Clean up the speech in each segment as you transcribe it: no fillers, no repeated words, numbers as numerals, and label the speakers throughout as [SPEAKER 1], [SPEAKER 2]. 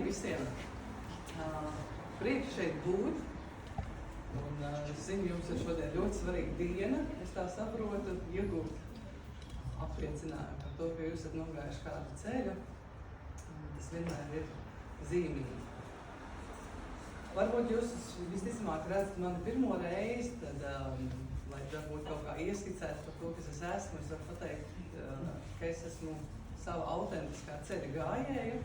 [SPEAKER 1] visiem! Prieks šeit būt. Un es zinu, jums ir šodien ļoti svarīga diena. Es tā saprotu, iegūt apliecinājumu par to, ka jūs esat nogājuši kādu ceļu. Tas vienmēr ir zīmīgi. Varbūt jūs visticamāk redzat mani pirmo reizi, tad, lai varbūt kaut kā ieskicētu par to, kas es esmu, es varu pateikt, ka es esmu sava autentiskā ceļa gājēja.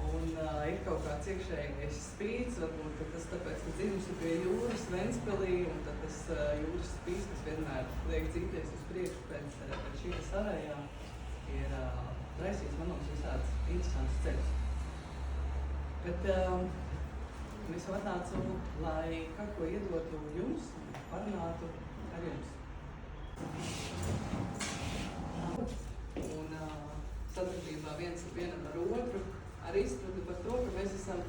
[SPEAKER 1] Un ir kaut kāds iekšējais spīds, varbūt ka tas tāpēc, ka dzimusi pie jūras Ventspilī, un tad tas jūras spīds, kas vienmēr liek dzīties uz priekšu pēc šī savējā, ir raisījis manos visāds interesants ceļus. Bet es atnācu, lai kaut ko iedotu jums, parunātu ar jums. Un sadarbībā vienam ar otru arī izpratu par to, ka mēs esam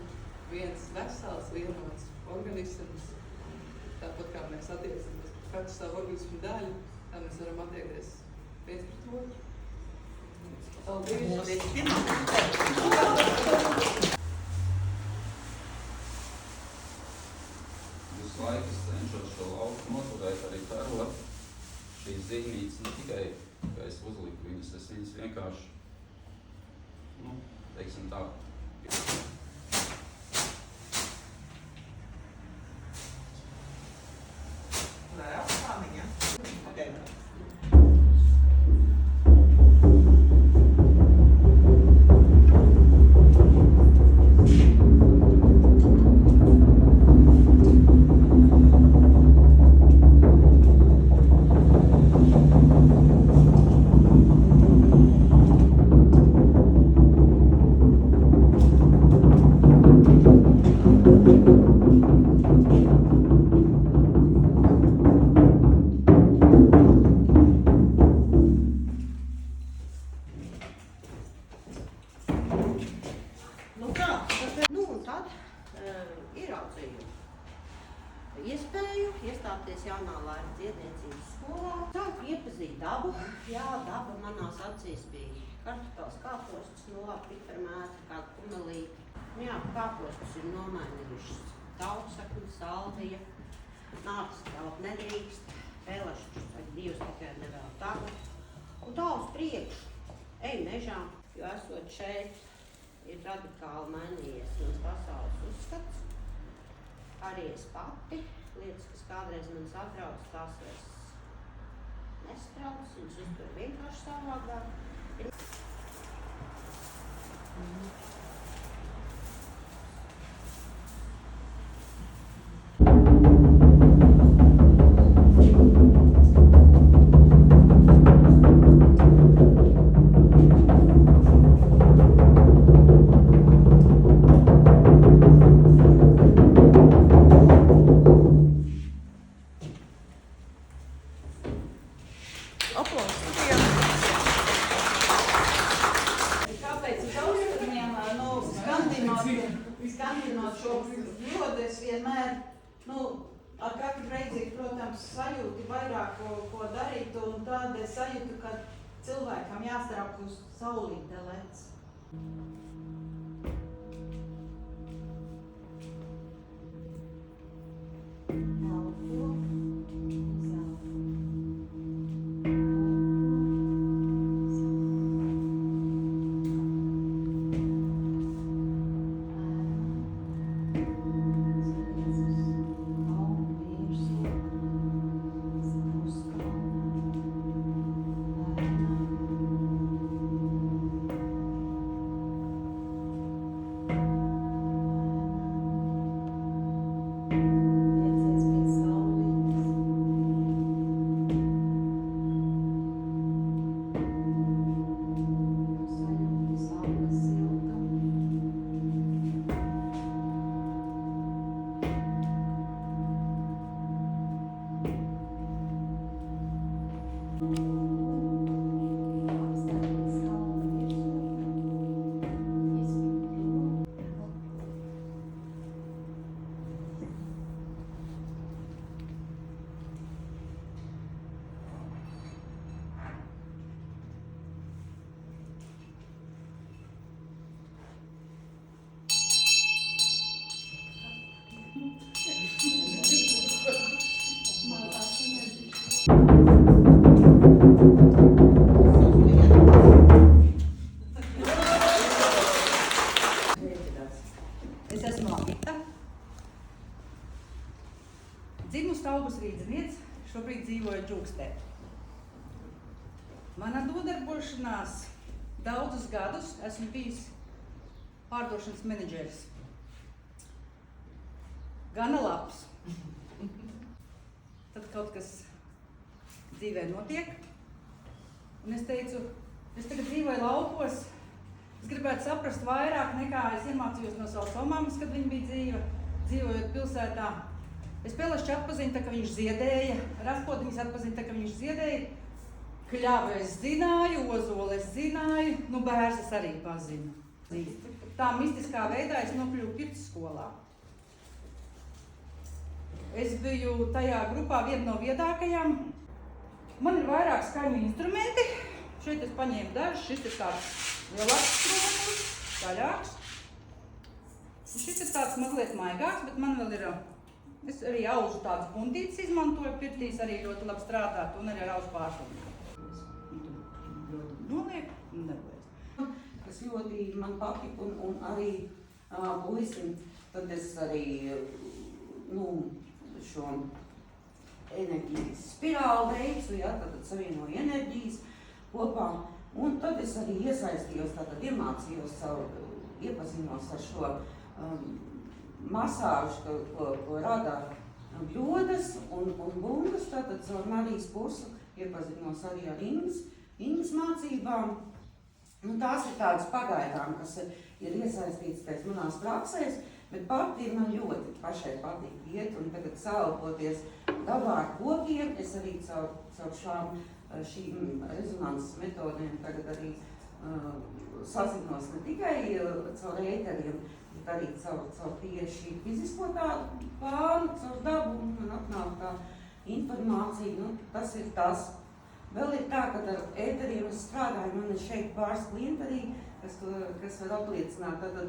[SPEAKER 1] viens vesels, vienots organisms. Tāpat kā mēs attiecamies katru savu organismu daļu, tā mēs varam attiekties viens pret otru. Paldies!
[SPEAKER 2] Visu laiku es cenšos šo lauku noturēt arī karot. Šīs zīmītes ne tikai, ka es uzliku viņas, es viņas vienkārši, teiksim tā.
[SPEAKER 3] Vēl kāmiņa? Okay.
[SPEAKER 4] Iespēju iestāties jaunā laika dziedniecības skolā. Sāku iepazīt dabu. Jā, daba manās acīs bija kartupels, kāpostus, piparmētra, kāda kumelīte. Jā, kāpostus ir nomainījušas tautsakni, salvija, nācis kaut nedrīkst, pēlašķus vai divas tikai nevēl tagad. Un tā uz priekšu, ej mežā, jo esot šeit ir radikāli mainījies mans pasaules uzskats. Arī es pati, lietas, kas kādreiz man satrauc, tās vairs nestrauc, viņas uztur vienkārši savādāk.
[SPEAKER 3] Kāpēc uz austrumiem skandināt šo valodu es vienmēr, ar katru reizi, protams, sajūti vairāk ko darīt, un tāda sajūta, ka cilvēkam jāstrāk uz saulīte lec. dzīvoju Džūkstē. Mana nodarbošanās daudzus gadus esmu bijis pārdošanas menedžeris. Gana labs. Tad kaut kas dzīvē notiek. Un es teicu, es tagad dzīvoju laukos. Es gribētu saprast vairāk nekā es iemācījos no savas mammas, kad viņa bija dzīva, dzīvojot pilsētā. Es Pelešķi atpazinu, tā, ka viņš ziedēja. Raspodiņas atpazinu, tā, ka viņš ziedēja. Kļavu es zināju, ozoli es zināju, bērzes arī pazinu. Tā mistiskā veidā es nokļuvu pirts skolā. Es biju tajā grupā viena no viedākajām. Man ir vairāk skaņu instrumenti. Šeit es paņēmu dažus. Šis ir tāds lielāks strūkums, skaļāks. Šis ir tāds mazliet maigāks, bet man vēl ir... Es arī aužu tādas buntītes izmantoju. Pirtīs arī ļoti labi strādāt un arī ar aužu pārslumu. Noliek un darbojas.
[SPEAKER 4] Kas ļoti man patika un arī puisim, tad es arī šo enerģijas spirāli veicu, tad savienoju enerģijas kopā. Un tad es arī iesaistījos, tātad iemācījos iepazinos ar šo masāžu, ko rada bļodas un bungas, tātad caur Marijas kursu iepazinos arī ar Ingas mācībām. Tās ir tādas pagaidām, kas ir iesaistītas pēc manās praksēs, bet pati man ļoti pašai patīk iet un tagad salpoties dabā ar kokiem. Es arī caur šīm rezonanses metodēm tagad arī sazinos ne tikai caur ēteriem, bet arī caur tieši fizisko tādu plānu, caur dabu un man atnāk tā informācija. Tas ir tas. Vēl ir tā, ka ar ēteriem es strādāju, man ir šeit pāris klienti arī, kas var apliecināt. Tātad,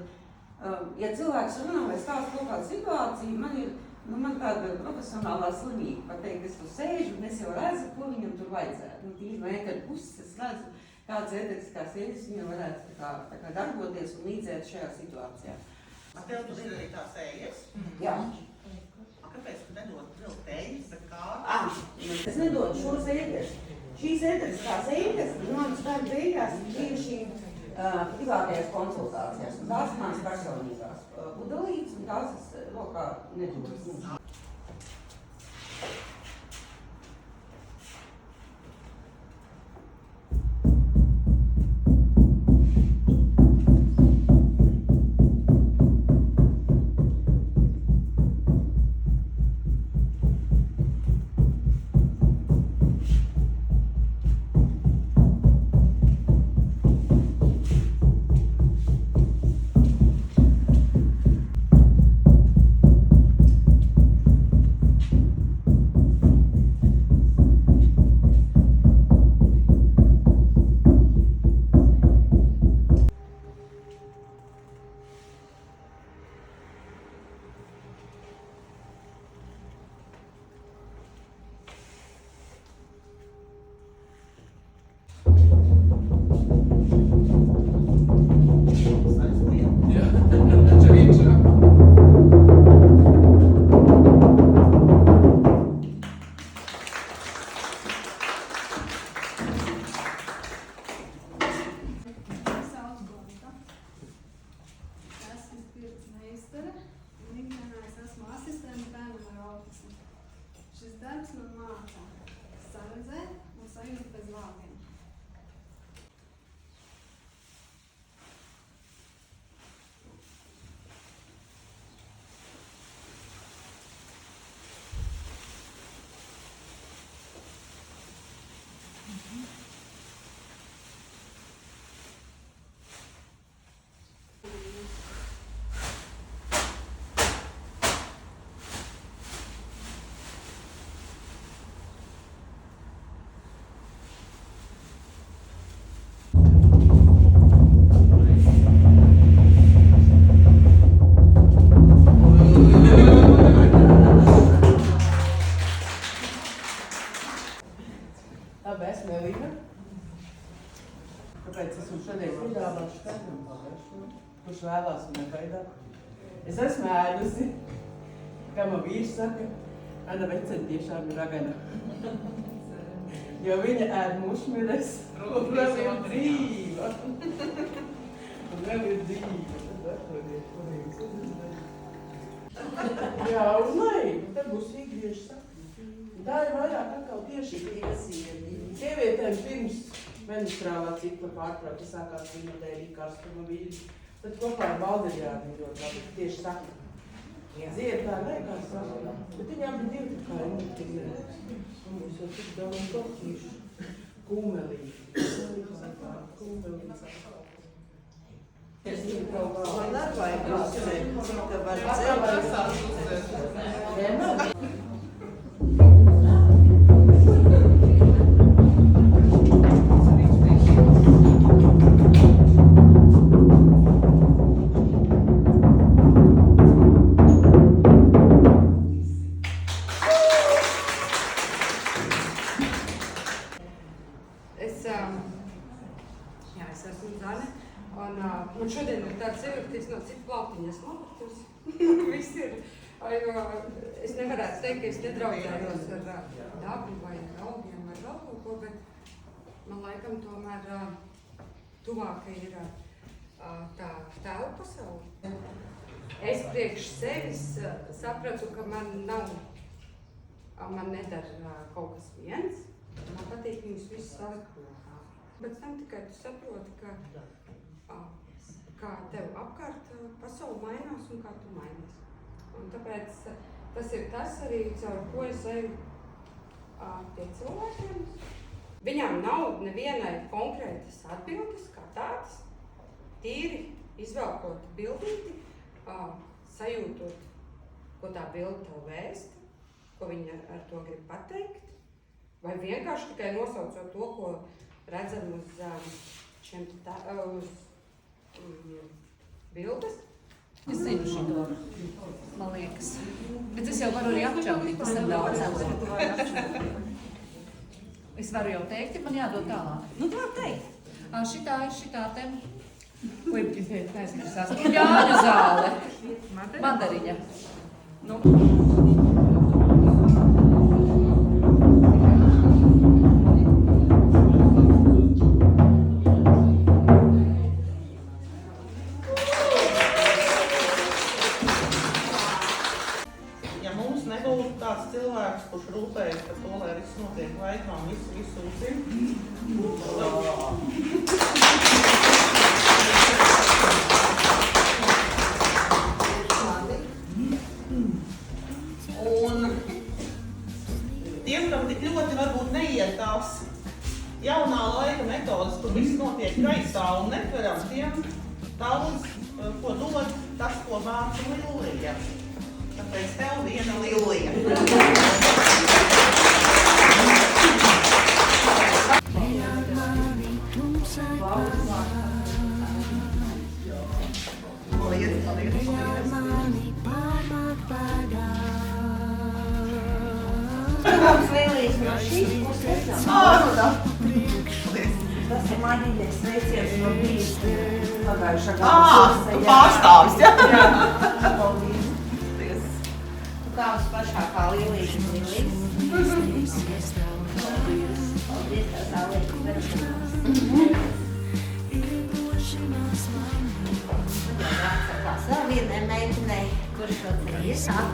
[SPEAKER 4] ja cilvēks runā vai stāsta kaut kādu situāciju, man tāda profesionālā slimība pateikt, es tur sēžu un es jau redzu, ko viņam tur vajadzētu. Tīri no ēteru puses es redzu, kādas ēteriskās ēdes viņam varētu tā kā darboties un līdzēt šajā situācijā.
[SPEAKER 5] Tev tur ir arī tās ējas?
[SPEAKER 4] Jā.
[SPEAKER 5] Kāpēc tu nedod vilkt ējas, bet kā?
[SPEAKER 4] Es nedodu šos ēteres. Šīs ēteriskās ēdes, manas darba beigās, ir šīm privātajās konsultācijās. Tās manas personīgās pudelītes, un tās es rokā nedodu.
[SPEAKER 6] Šis darbs man māca saredzēt un sajūt bez vārdiem.
[SPEAKER 1] Kāpēc esmu šodien piedāvāts šķērnam pavēršanu, kurš vēlās un negaidāt? Es esmu ēdusi, kā man vīrs saka, Ana vecena tiešām ir ragana. Jo viņa ēd mušmires, un vēl ir dzīva. Un vēl ir dzīva. Tad atrodiet, kurīgs. Jā, un lai, tad būs īgrieši sakni. Tā ir vairāk atkal tieši sievietēm pirms menstruālā cikla pārtrauka sākās viņa dēļ karstuma vīri. Tad kopā ar Valdeļāni ļoti labi tieši sakni. Zied tā liekas sakni, bet viņām bija divi kā ir. Un mums jau tik daudz kokīšu. Kūmelīgi. Kūmelīgi.
[SPEAKER 3] Man ar vajag uzsēt, cik ka var dzēt.
[SPEAKER 6] Es esmu Zane, un man šodien ir tāds sajūta, no citu plauktiņu esmu nokritusi. Viss ir, es nevarētu teikt, ka es nedraudzējos ar dabu vai ar augiem vai vēl kaut ko, bet man laikam tomēr tuvāka ir tā tēva pasaule. Es priekš sevis sapratu, ka man nedara kaut kas viens, man patīk viņus visus salikt kopā. Bet tam tikai tu saproti, kā tev apkārt pasaule mainās un kā tu mainies. Un tāpēc tas ir tas arī, caur ko es eju pie cilvēkiem. Viņām nav nevienai konkrētas atbildes kā tādas, tīri izvelkot bildīti, sajūtot, ko tā bilde tev vēst, ko viņa ar to grib pateikt, vai vienkārši tikai nosaucot to, ko redzam uz šiem bildes.
[SPEAKER 7] Es zinu šito, man liekas. Bet es jau varu arī apčaudīt, tas ir daudz. Es varu jau teikt, ja man jādod tālāk. Nu, tā teikt. Šitā ir šitā te. Ko ir neizmaksās? Jāņu zāle. Mandariņa. Nu.
[SPEAKER 5] Cilvēks, kurš rūpējas par to, lai viss notiek laikā un visu uzzina. Un tiem, kam tik ļoti varbūt neiet tās jaunā laika metodas, kur viss notiek gaisā un netveram, tiem daudz, ko dod tas, ko vāca Lillija. Tāpēc tev viena Lillija.
[SPEAKER 4] Kāds Lillijas no šīs puses? Tas ir manīties veiciens no bijis pagājušā gada.
[SPEAKER 5] Tu pārstāvis, ja?
[SPEAKER 4] Jā, paldies. Kā uz pašā kā Lillijas un Lillijas. Paldies, kā saulētas verušanās. Jāsakās vēl vienai meitenei, kurš šodien iesāk.